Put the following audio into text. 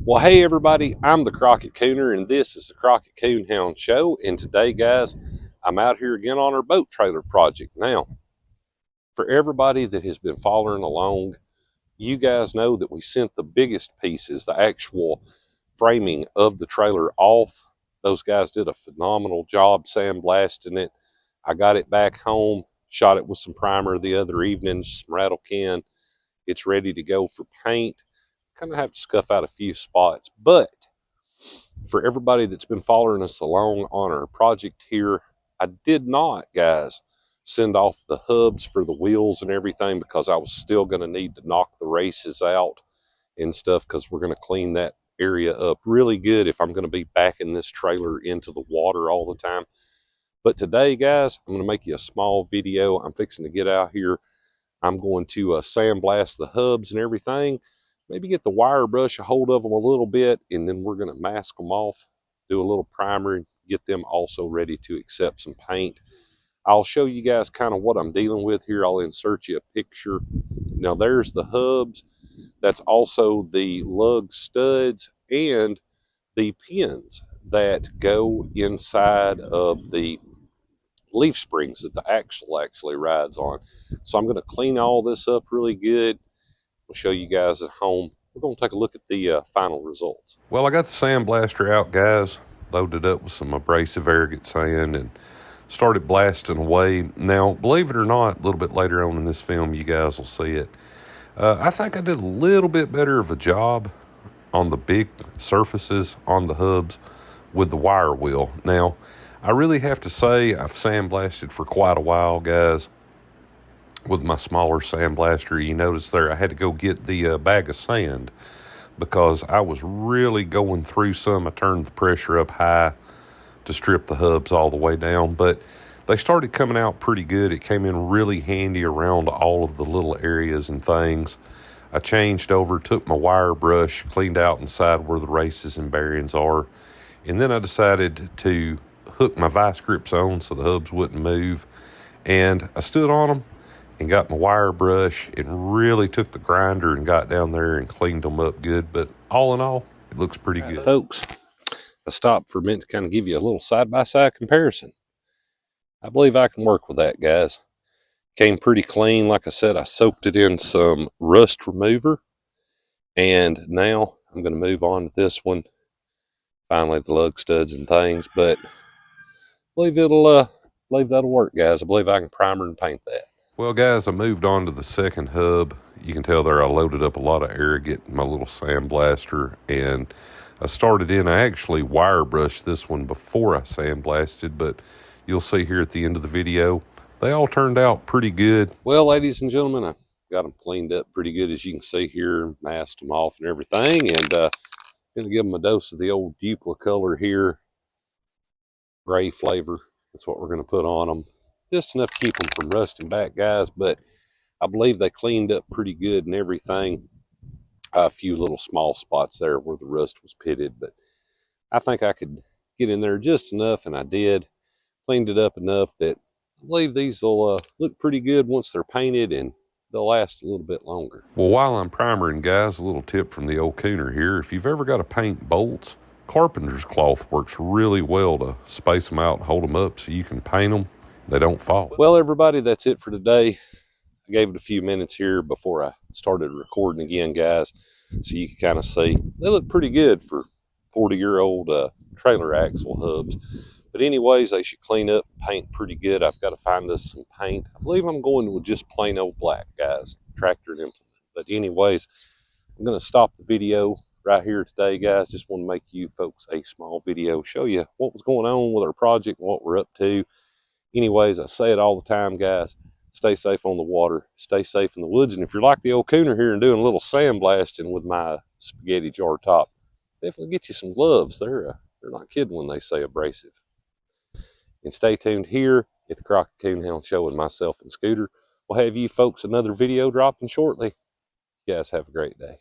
Well, hey everybody, I'm the Crockett Cooner and this is the Crockett Coonhound Show. And today, guys, I'm out here again on our boat trailer project. Now, for everybody that has been following along, you guys know that we sent the biggest pieces, the actual framing of the trailer off. Those guys did a phenomenal job sandblasting it. I got it back home, shot it with some primer the other evening, some Rattle can. It's ready to go for paint. Kind of have to scuff out a few spots, but for everybody that's been following us along on our project here, I did not, guys, send off the hubs for the wheels and everything because I was still going to need to knock the races out and stuff because we're going to clean that area up really good if I'm going to be backing this trailer into the water all the time. But today, guys, I'm going to make you a small video. I'm fixing to get out here. I'm going to sandblast the hubs and everything. Maybe get the wire brush a hold of them a little bit, and then we're going to mask them off, do a little primer, and get them also ready to accept some paint. I'll show you guys kind of what I'm dealing with here. I'll insert you a picture. Now, there's the hubs. That's also the lug studs and the pins that go inside of the leaf springs that the axle actually rides on. So I'm going to clean all this up really good. I'll show you guys at home. We're going to take a look at the final results. Well, I got the sandblaster out, guys. Loaded up with some abrasive aggregate sand and started blasting away. Now, believe it or not, a little bit later on in this film, you guys will see it. I think I did a little bit better of a job on the big surfaces on the hubs with the wire wheel. Now, I really have to say I've sandblasted for quite a while, guys. With my smaller sandblaster, you notice there I had to go get the bag of sand because I was really going through some. I turned the pressure up high to strip the hubs all the way down, but they started coming out pretty good. It came in really handy around all of the little areas and things. I changed over, took my wire brush, cleaned out inside where the races and bearings are, and then I decided to hook my vice grips on so the hubs wouldn't move, and I stood on them and got my wire brush and really took the grinder and got down there and cleaned them up good. But all in all, it looks pretty good. Folks, I stopped for a minute to kind of give you a little side-by-side comparison. I believe I can work with that, guys. Came pretty clean. Like I said, I soaked it in some rust remover. And now I'm going to move on to this one. Finally, the lug studs and things. But I believe that'll work, guys. I believe I can primer and paint that. Well, guys, I moved on to the second hub. You can tell there I loaded up a lot of aggregate in my little sandblaster, and I started in. I actually wire brushed this one before I sandblasted, but you'll see here at the end of the video, they all turned out pretty good. Well, ladies and gentlemen, I got them cleaned up pretty good, as you can see here, masked them off and everything, and going to give them a dose of the old Dupla color here, gray flavor. That's what we're going to put on them. Just enough to keep them from rusting back, guys, but I believe they cleaned up pretty good and everything. A few little small spots there where the rust was pitted, but I think I could get in there just enough, and I did. Cleaned it up enough that I believe these will look pretty good once they're painted, and they'll last a little bit longer. Well, while I'm primering, guys, a little tip from the old Coon'er here. If you've ever got to paint bolts, carpenter's cloth works really well to space them out and hold them up so you can paint them. They don't fall. Well, everybody, that's it for today. I gave it a few minutes here before I started recording again, guys, so you can kind of see. They look pretty good for 40-year-old trailer axle hubs. But anyways, they should clean up and paint pretty good. I've got to find us some paint. I believe I'm going with just plain old black, guys, tractor and implement. But anyways, I'm going to stop the video right here today, guys. Just want to make you folks a small video, show you what was going on with our project and what we're up to. Anyways, I say it all the time, guys. Stay safe on the water. Stay safe in the woods. And if you're like the old Coon'er here and doing a little sandblasting with my spaghetti jar top, definitely get you some gloves. They're not kidding when they say abrasive. And stay tuned here at the Crockett Coonhound Show with myself and Scooter. We'll have you folks another video dropping shortly. You guys have a great day.